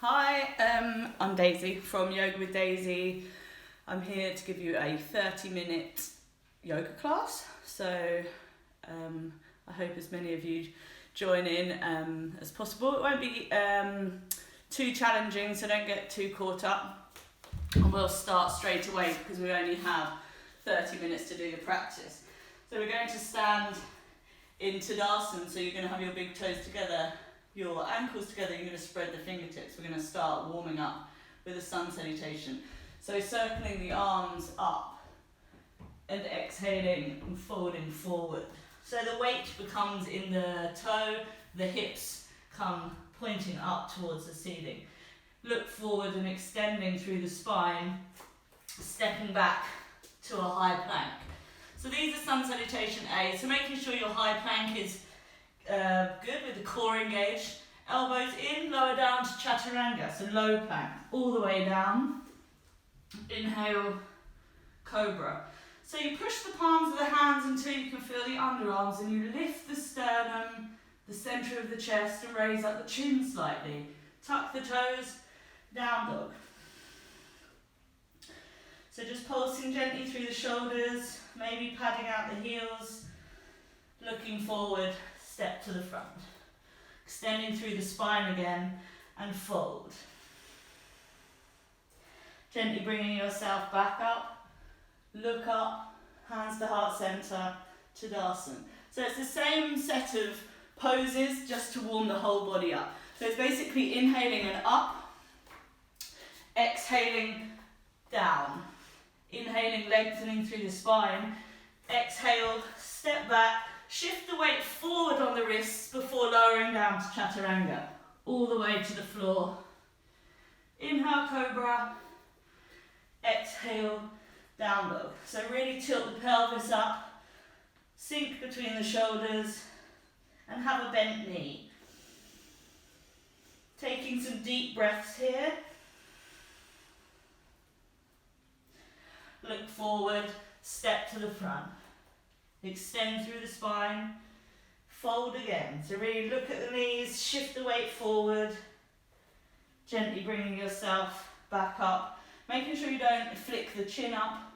Hi, I'm Daisy from Yoga with Daisy. I'm here to give you a 30-minute yoga class. So I hope as many of you join in as possible. It won't be too challenging, so don't get too caught up. And we'll start straight away because we only have 30 minutes to do the practice. So we're going to stand in Tadasana, so you're going to have your big toes together, your ankles together, you're going to spread the fingertips. We're going to start warming up with a sun salutation. So circling the arms up and exhaling and folding forward. So the weight becomes in the toe, the hips come pointing up towards the ceiling. Look forward and extending through the spine, stepping back to a high plank. So these are sun salutation A. So making sure your high plank is good with the core engaged. Elbows in, lower down to chaturanga, so low plank, all the way down. Inhale, cobra. So you push the palms of the hands until you can feel the underarms, and you lift the sternum, the centre of the chest, and raise up the chin slightly. Tuck the toes, down dog. So just pulsing gently through the shoulders, maybe padding out the heels, looking forward, step to the front. Extending through the spine again and fold. Gently bringing yourself back up, look up, hands to heart center, Tadasana. So it's the same set of poses just to warm the whole body up. So it's basically inhaling and up, exhaling down. Inhaling, lengthening through the spine. Exhale, step back, shift the weight forward on the wrists before lowering down to chaturanga, all the way to the floor. Inhale, cobra. Exhale, down dog. So really tilt the pelvis up, sink between the shoulders, and have a bent knee. Taking some deep breaths here. Look forward, step to the front. Extend through the spine, fold again. So really look at the knees, shift the weight forward, gently bringing yourself back up. Making sure you don't flick the chin up,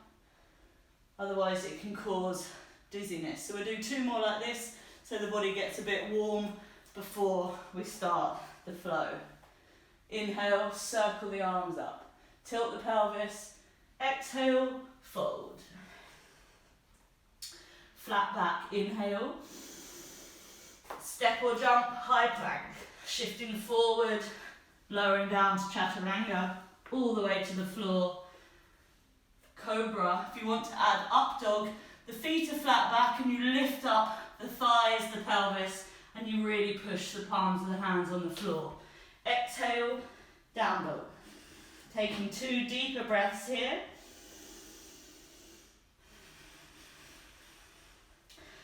otherwise it can cause dizziness. So we'll do two more like this, so the body gets a bit warm before we start the flow. Inhale, circle the arms up. Tilt the pelvis. Exhale, fold. Flat back, inhale. Step or jump, high plank. Shifting forward, lowering down to chaturanga, all the way to the floor. Cobra, if you want to add up dog, the feet are flat back and you lift up the thighs, the pelvis, and you really push the palms of the hands on the floor. Exhale, down dog. Taking two deeper breaths here.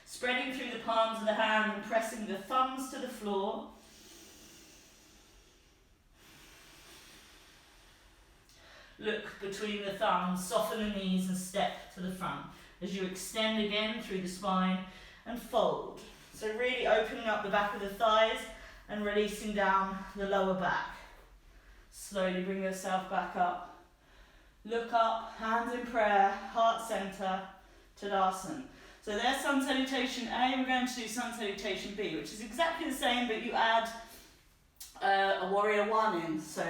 Spreading through the palms of the hand and pressing the thumbs to the floor. Look between the thumbs, soften the knees and step to the front as you extend again through the spine and fold. So really opening up the back of the thighs and releasing down the lower back. Slowly bring yourself back up. Look up, hands in prayer, heart center, Tadasana. So there's sun salutation A, we're going to do sun salutation B, which is exactly the same, but you add a warrior one in. So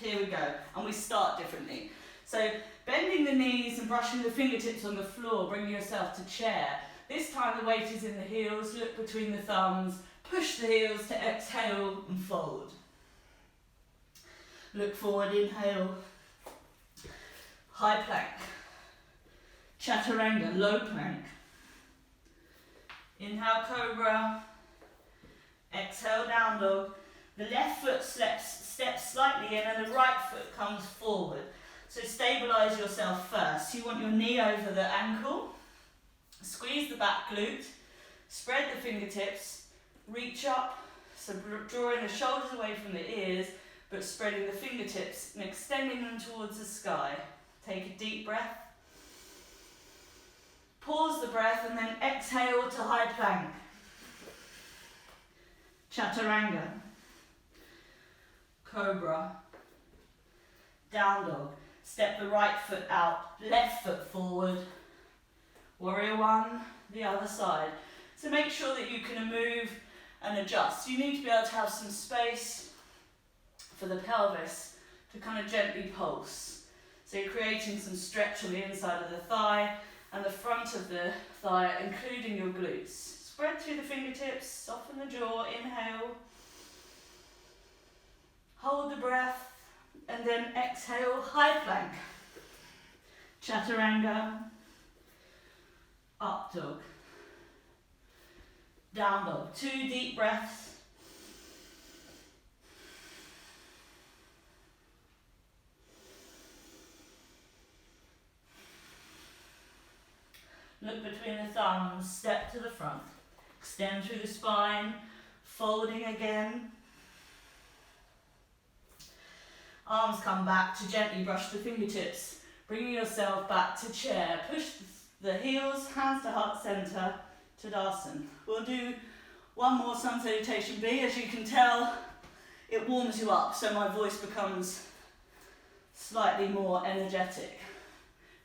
here we go, and we start differently. So bending the knees and brushing the fingertips on the floor, bringing yourself to chair. This time the weight is in the heels, look between the thumbs, push the heels to exhale and fold. Look forward, inhale, high plank, chaturanga, low plank. Inhale, cobra, exhale, down dog. The left foot steps slightly in and the right foot comes forward. So stabilise yourself first. You want your knee over the ankle, squeeze the back glute, spread the fingertips, reach up, so drawing the shoulders away from the ears, but spreading the fingertips and extending them towards the sky. Take a deep breath. Pause the breath and then exhale to high plank. Chaturanga. Cobra. down dog. Step the right foot out, left foot forward. Warrior one, the other side. So make sure that you can move and adjust. You need to be able to have some space for the pelvis to kind of gently pulse. So you're creating some stretch on the inside of the thigh and the front of the thigh, including your glutes. Spread through the fingertips, soften the jaw, inhale. Hold the breath, and then exhale, high plank. Chaturanga, up dog. Down dog. 2 deep breaths. Look between the thumbs, step to the front. Extend through the spine, folding again. Arms come back to gently brush the fingertips, bringing yourself back to chair. Push the heels, hands to heart center, Tadasana. We'll do one more sun salutation B. As you can tell, it warms you up, so my voice becomes slightly more energetic.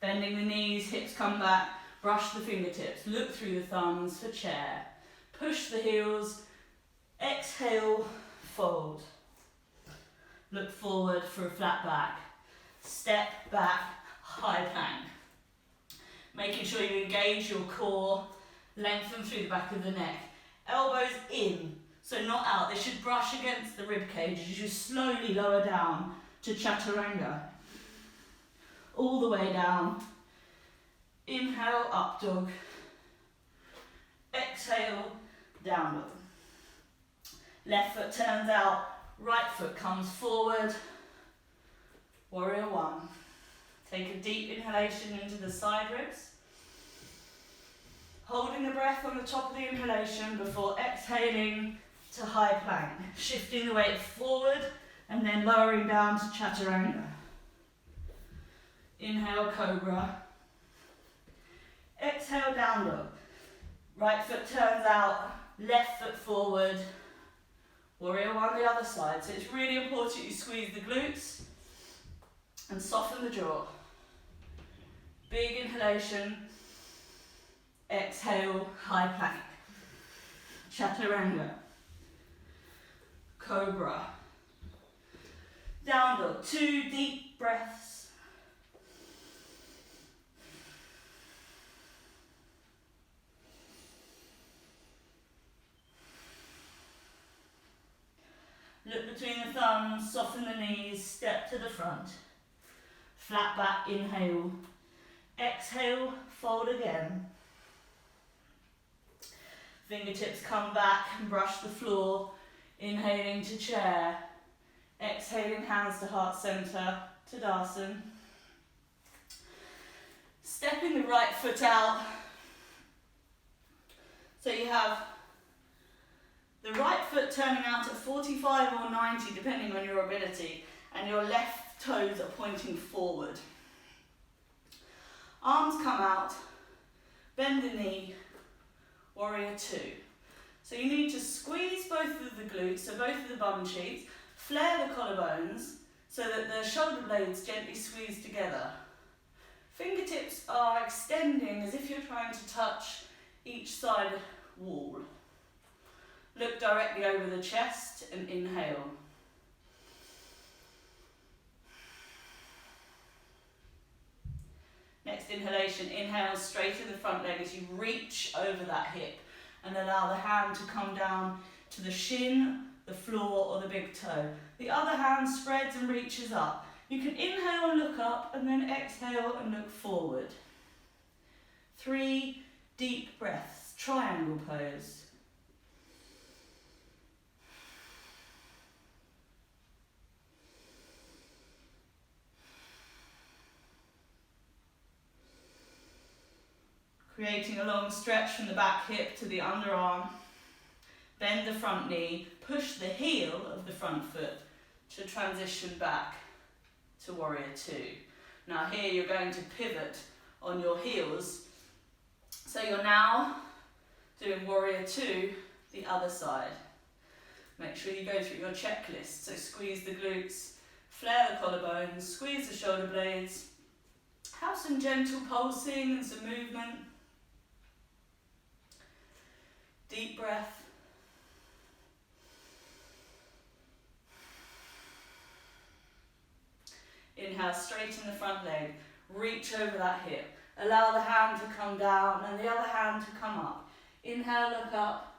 Bending the knees, hips come back, brush the fingertips, look through the thumbs for chair. Push the heels, exhale, fold. Look forward for a flat back. Step back, high plank. Making sure you engage your core, lengthen through the back of the neck. Elbows in, so not out. They should brush against the rib cage as you slowly lower down to Chaturanga. All the way down. Inhale, up dog. Exhale, down dog. Left foot turns out, right foot comes forward. Warrior one. Take a deep inhalation into the side ribs. Holding the breath on the top of the inhalation before exhaling to high plank. Shifting the weight forward and then lowering down to Chaturanga. Inhale, cobra. Exhale, down dog. Right foot turns out, left foot forward. Warrior one, the other side. So it's really important you squeeze the glutes and soften the jaw. Big inhalation. Exhale, high plank. Chaturanga. Cobra. Down dog. 2 deep breaths. Look between the thumbs, soften the knees, step to the front. Flat back, inhale. Exhale, fold again. Fingertips come back and brush the floor. Inhaling to chair. Exhaling, hands to heart center, Tadasana. Stepping the right foot out. So you have the right foot turning out at 45 or 90, depending on your ability, and your left toes are pointing forward. Arms come out, bend the knee, warrior two. So you need to squeeze both of the glutes, so both of the bum cheeks, flare the collarbones so that the shoulder blades gently squeeze together. Fingertips are extending as if you're trying to touch each side wall. Look directly over the chest and inhale. Next inhalation, inhale, straighten the front leg as you reach over that hip and allow the hand to come down to the shin, the floor or the big toe. The other hand spreads and reaches up. You can inhale and look up and then exhale and look forward. 3 deep breaths, triangle pose. Creating a long stretch from the back hip to the underarm. Bend the front knee, push the heel of the front foot to transition back to warrior two. Now here you're going to pivot on your heels. So you're now doing warrior two, the other side. Make sure you go through your checklist. So squeeze the glutes, Flare the collarbones, squeeze the shoulder blades. Have some gentle pulsing and some movement. Deep breath. Inhale, straighten the front leg. Reach over that hip. Allow the hand to come down and the other hand to come up. Inhale, look up.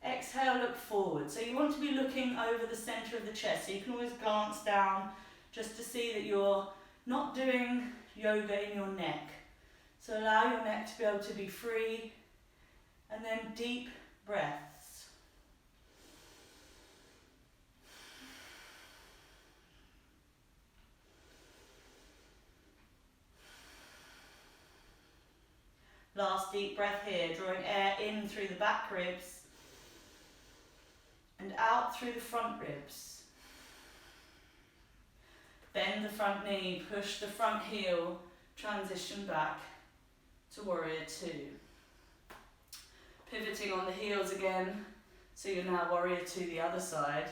Exhale, look forward. So you want to be looking over the centre of the chest. So you can always glance down just to see that you're not doing yoga in your neck. So allow your neck to be able to be free. And then deep breaths. Last deep breath here, drawing air in through the back ribs and out through the front ribs. Bend the front knee, push the front heel, transition back to warrior two. Pivoting on the heels again, so you're now warrior two the other side.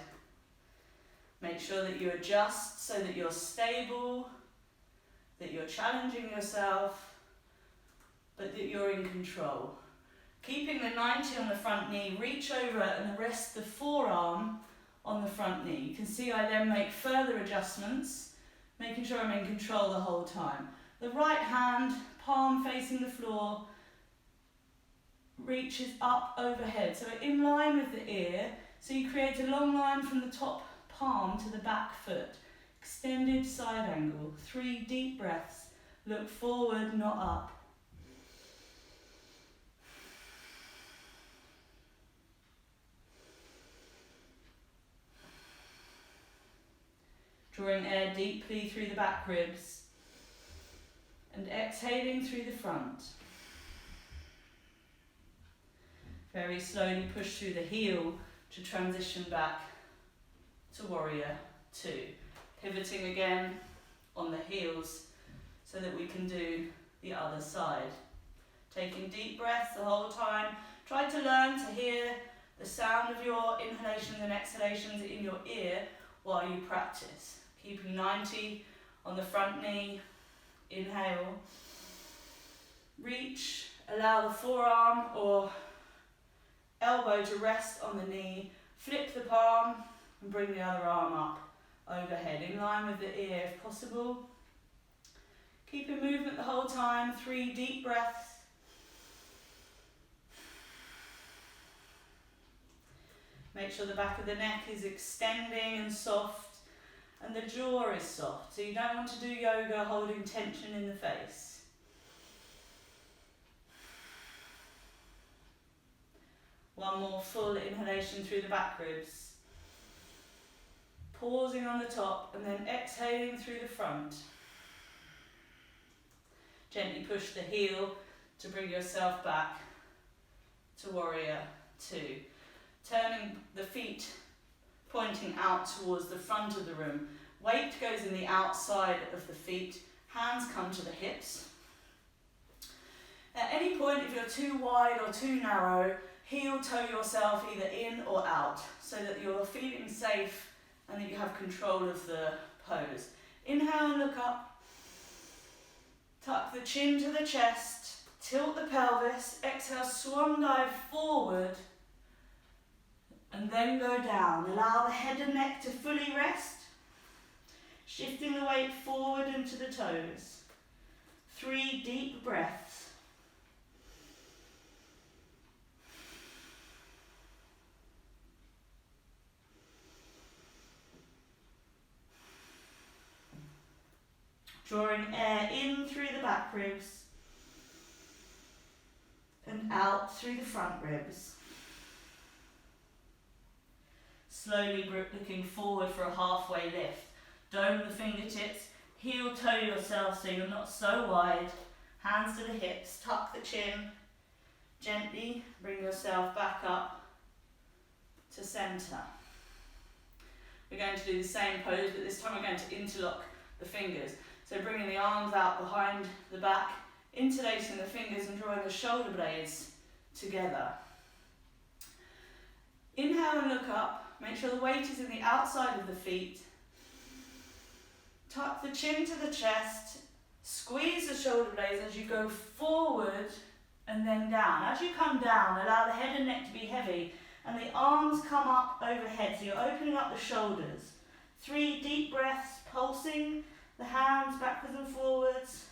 Make sure that you adjust so that you're stable, that you're challenging yourself, but that you're in control. Keeping the 90 on the front knee, reach over and rest the forearm on the front knee. You can see I then make further adjustments, making sure I'm in control the whole time. The right hand, palm facing the floor, reaches up overhead, so in line with the ear, so you create a long line from the top palm to the back foot. Extended side angle, 3 deep breaths, look forward, not up. Drawing air deeply through the back ribs and exhaling through the front. Very slowly push through the heel to transition back to warrior two. Pivoting again on the heels so that we can do the other side. Taking deep breaths the whole time. Try to learn to hear the sound of your inhalations and exhalations in your ear while you practice. Keeping 90 on the front knee. Inhale. Reach. Allow the forearm or elbow to rest on the knee. Flip the palm and bring the other arm up overhead, in line with the ear if possible. Keep in movement the whole time. 3 deep breaths. Make sure the back of the neck is extending and soft and the jaw is soft. So you don't want to do yoga holding tension in the face. One more full inhalation through the back ribs. Pausing on the top and then exhaling through the front. Gently push the heel to bring yourself back to warrior two. Turning the feet, pointing out towards the front of the room. Weight goes in the outside of the feet. Hands come to the hips. At any point, if you're too wide or too narrow, heel toe yourself either in or out so that you're feeling safe and that you have control of the pose. Inhale and look up. Tuck the chin to the chest. Tilt the pelvis. Exhale, swan dive forward. And then go down. Allow the head and neck to fully rest. Shifting the weight forward into the toes. 3 deep breaths. Drawing air in through the back ribs and out through the front ribs. Slowly looking forward for a halfway lift. Dome the fingertips, heel toe yourself so you're not so wide. Hands to the hips, tuck the chin. Gently bring yourself back up to centre. We're going to do the same pose, but this time we're going to interlock the fingers. So bringing the arms out behind the back, interlacing the fingers and drawing the shoulder blades together. Inhale and look up. Make sure the weight is in the outside of the feet. Tuck the chin to the chest, squeeze the shoulder blades as you go forward and then down. As you come down, allow the head and neck to be heavy and the arms come up overhead, so you're opening up the shoulders. 3 deep breaths, pulsing the hands backwards and forwards.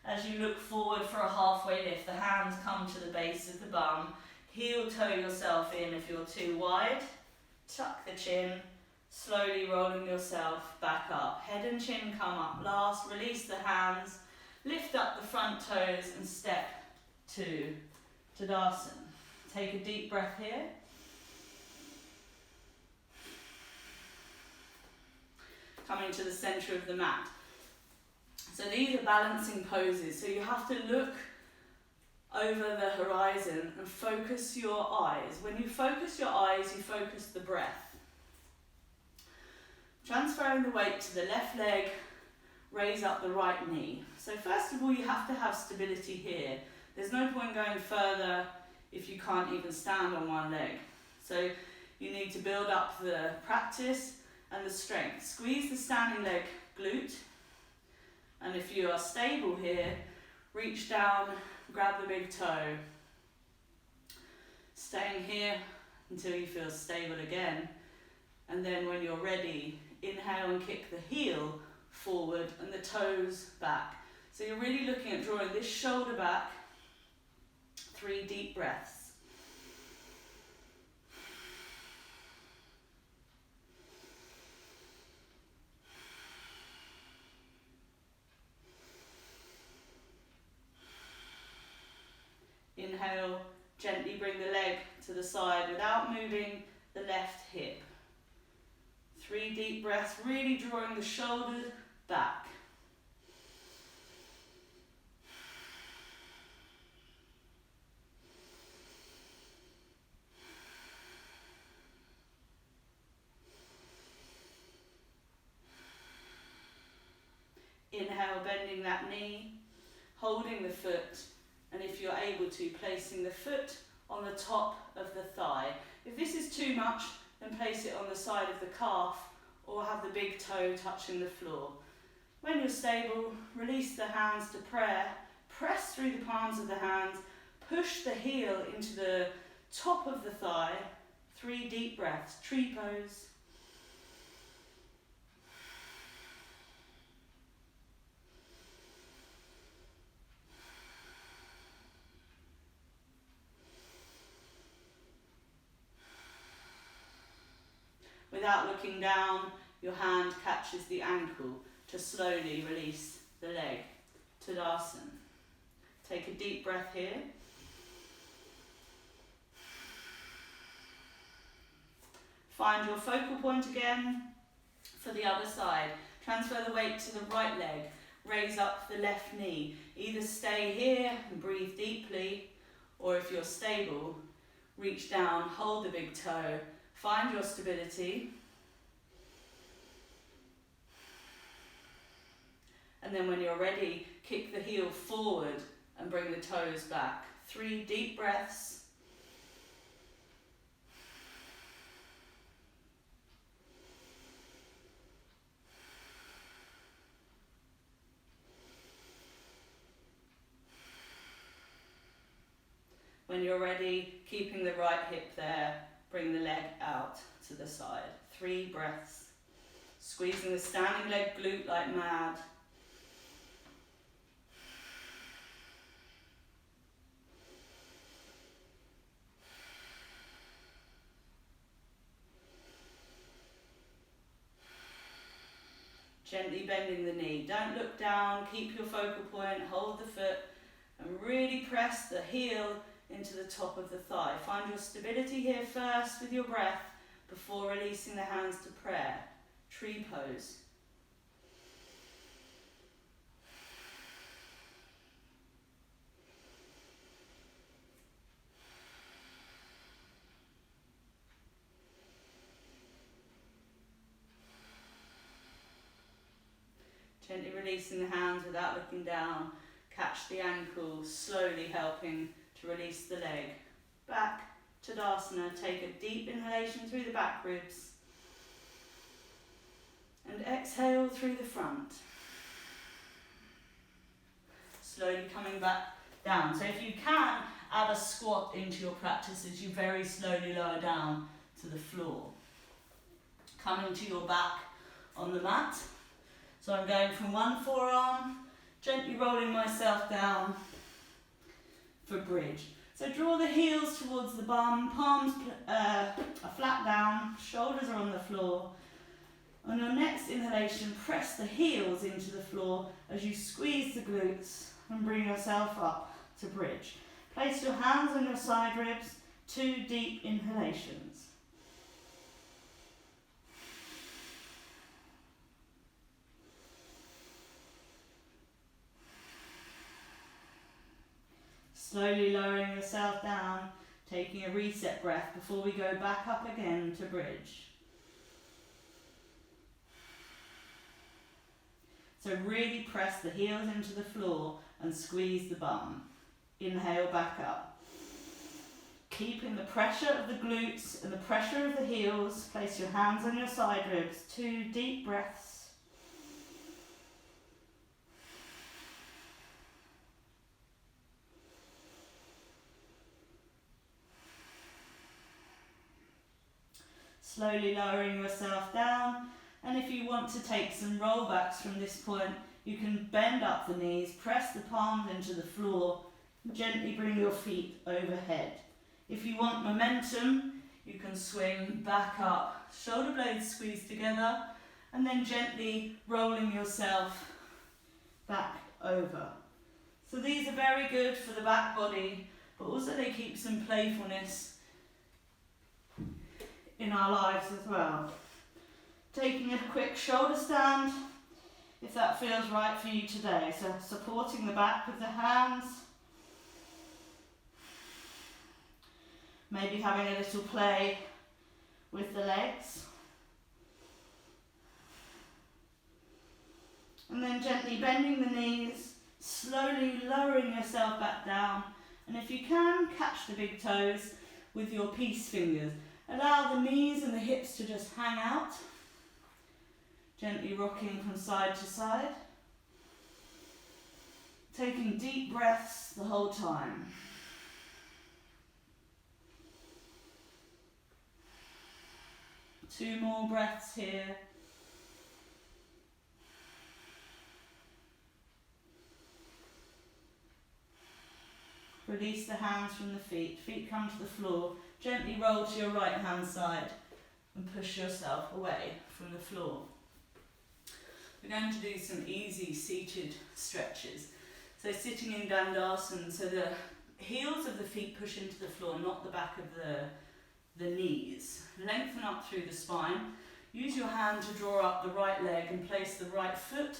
As you look forward for a halfway lift, the hands come to the base of the bum. Heel toe yourself in if you're too wide. Tuck the chin, slowly rolling yourself back up. Head and chin come up last. Release the hands. Lift up the front toes and step to Tadasana. Take a deep breath here. Coming to the centre of the mat. So these are balancing poses, so you have to look over the horizon and focus your eyes. When you focus your eyes, you focus the breath. Transferring the weight to the left leg, raise up the right knee. So first of all, you have to have stability here. There's no point going further if you can't even stand on one leg. So you need to build up the practice and the strength. Squeeze the standing leg glute. And if you are stable here, reach down, grab the big toe. Staying here until you feel stable again. And then when you're ready, inhale and kick the heel forward and the toes back. So you're really looking at drawing this shoulder back. 3 deep breaths. Inhale, gently bring the leg to the side without moving the left hip. 3 deep breaths, really drawing the shoulders back. Inhale, bending that knee, holding the foot, and if you're able to, placing the foot on the top of the thigh. If this is too much, then place it on the side of the calf or have the big toe touching the floor. When you're stable, release the hands to prayer, press through the palms of the hands, push the heel into the top of the thigh. 3 deep breaths, tree pose. Without looking down, your hand catches the ankle to slowly release the leg. Tadasana. Take a deep breath here. Find your focal point again for the other side. Transfer the weight to the right leg. Raise up the left knee. Either stay here and breathe deeply, or if you're stable, reach down, hold the big toe. Find your stability. And then when you're ready, kick the heel forward and bring the toes back. 3 deep breaths. When you're ready, keeping the right hip there, bring the leg out to the side. 3 breaths. Squeezing the standing leg glute like mad. Gently bending the knee. Don't look down, keep your focal point, hold the foot, and really press the heel into the top of the thigh. Find your stability here first with your breath before releasing the hands to prayer. Tree pose. Gently releasing the hands without looking down. Catch the ankle, slowly helping to release the leg. Back to Tadasana. Take a deep inhalation through the back ribs. And exhale through the front. Slowly coming back down. So if you can, add a squat into your practice as you very slowly lower down to the floor. Coming to your back on the mat. So I'm going from one forearm, gently rolling myself down for bridge. So draw the heels towards the bum, palms are flat down, shoulders are on the floor. On your next inhalation, press the heels into the floor as you squeeze the glutes and bring yourself up to bridge. Place your hands on your side ribs, 2 deep inhalations. Slowly lowering yourself down, taking a reset breath before we go back up again to bridge. So really press the heels into the floor and squeeze the bum. Inhale back up. Keeping the pressure of the glutes and the pressure of the heels, place your hands on your side ribs. 2 deep breaths. Slowly lowering yourself down, and if you want to take some rollbacks from this point, you can bend up the knees, press the palms into the floor, and gently bring your feet overhead. If you want momentum, you can swing back up, shoulder blades squeezed together, and then gently rolling yourself back over. So these are very good for the back body, but also they keep some playfulness in our lives as well. Taking a quick shoulder stand, if that feels right for you today. So supporting the back with the hands. Maybe having a little play with the legs. And then gently bending the knees, slowly lowering yourself back down. And if you can, catch the big toes with your peace fingers. Allow the knees and the hips to just hang out. Gently rocking from side to side. Taking deep breaths the whole time. Two more breaths here. Release the hands from the feet. Feet come to the floor. Gently roll to your right hand side and push yourself away from the floor. We're going to do some easy seated stretches. So sitting in Dandasana, so the heels of the feet push into the floor, not the back of the knees. Lengthen up through the spine. Use your hand to draw up the right leg and place the right foot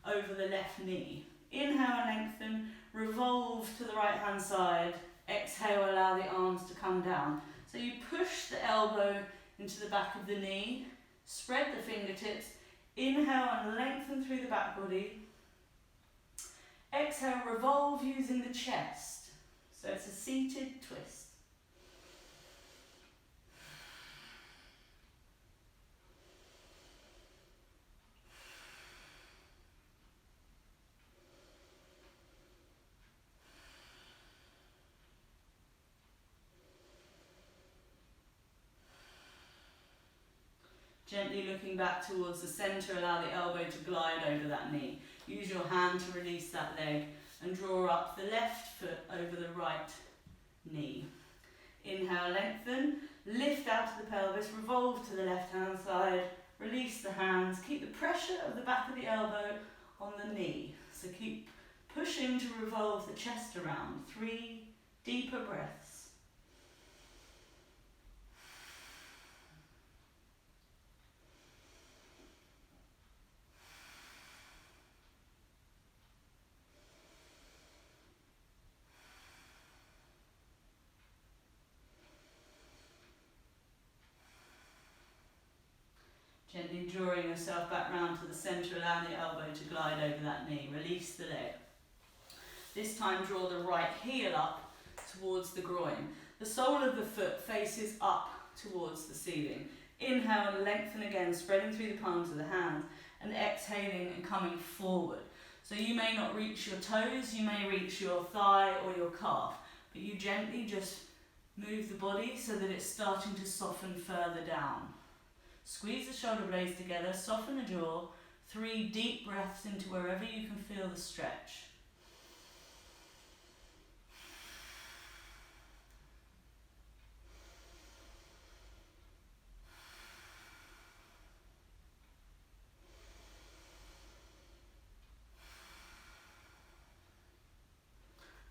over the left knee. Inhale and lengthen, revolve to the right hand side. Exhale, allow the arms to come down. So you push the elbow into the back of the knee, spread the fingertips, inhale and lengthen through the back body. Exhale, revolve using the chest. So it's a seated twist. Gently looking back towards the centre, allow the elbow to glide over that knee. Use your hand to release that leg and draw up the left foot over the right knee. Inhale, lengthen, lift out of the pelvis, revolve to the left hand side, release the hands, keep the pressure of the back of the elbow on the knee. So keep pushing to revolve the chest around. 3 deeper breaths. Gently drawing yourself back round to the centre, allowing the elbow to glide over that knee. Release the leg. This time draw the right heel up towards the groin. The sole of the foot faces up towards the ceiling. Inhale and lengthen again, spreading through the palms of the hands, and exhaling and coming forward. So you may not reach your toes, you may reach your thigh or your calf, but you gently just move the body so that it's starting to soften further down. Squeeze the shoulder blades together, soften the jaw, 3 deep breaths into wherever you can feel the stretch.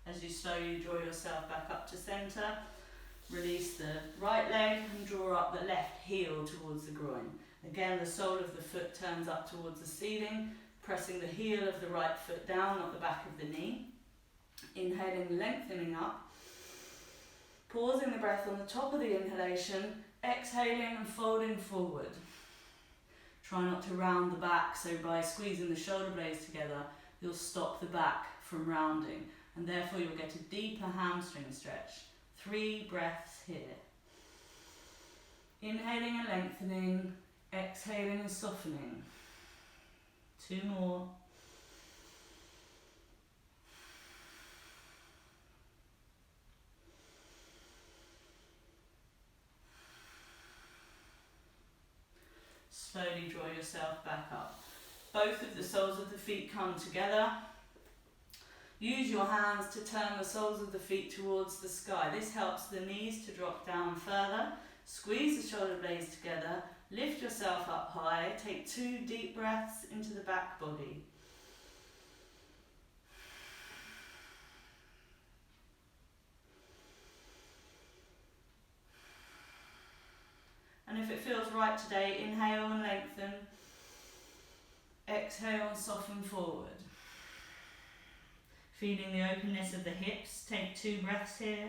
As you slowly draw yourself back up to centre, release the right leg and draw up the left heel towards the groin. Again, the sole of the foot turns up towards the ceiling, pressing the heel of the right foot down, not the back of the knee. Inhaling, lengthening up. Pausing the breath on the top of the inhalation, exhaling and folding forward. Try not to round the back, so by squeezing the shoulder blades together, you'll stop the back from rounding, and therefore you'll get a deeper hamstring stretch. 3 breaths here. Inhaling and lengthening, exhaling and softening. 2 more. Slowly draw yourself back up. Both of the soles of the feet come together. Use your hands to turn the soles of the feet towards the sky. This helps the knees to drop down further. Squeeze the shoulder blades together. Lift yourself up high. Take 2 deep breaths into the back body. And if it feels right today, inhale and lengthen. Exhale and soften forward. Feeling the openness of the hips, take 2 breaths here.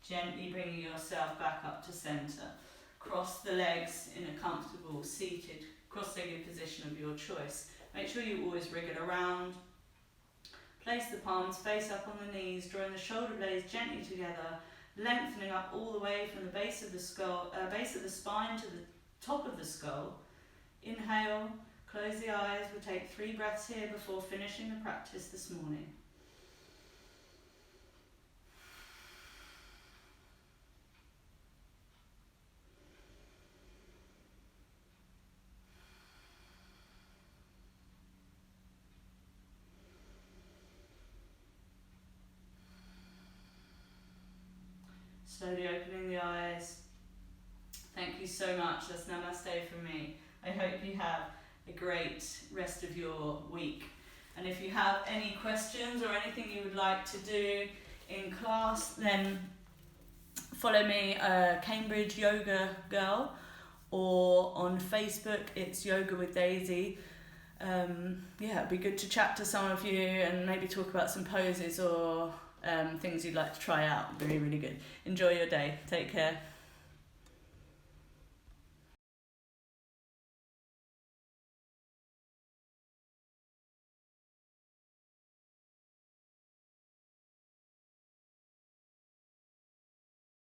Gently bringing yourself back up to centre. Cross the legs in a comfortable, seated, cross-legged position of your choice. Make sure you always wriggle around. Place the palms face up on the knees, drawing the shoulder blades gently together, lengthening up all the way from the base of the skull, base of the spine to the top of the skull. Inhale, close the eyes. We'll take 3 breaths here before finishing the practice this morning. Slowly opening the eyes. Thank you so much. That's namaste from me. I hope you have a great rest of your week. And if you have any questions or anything you would like to do in class, then follow me, Cambridge Yoga Girl, or on Facebook, it's Yoga with Daisy. It'd be good to chat to some of you and maybe talk about some poses or things you'd like to try out. Really, really good. Enjoy your day. Take care.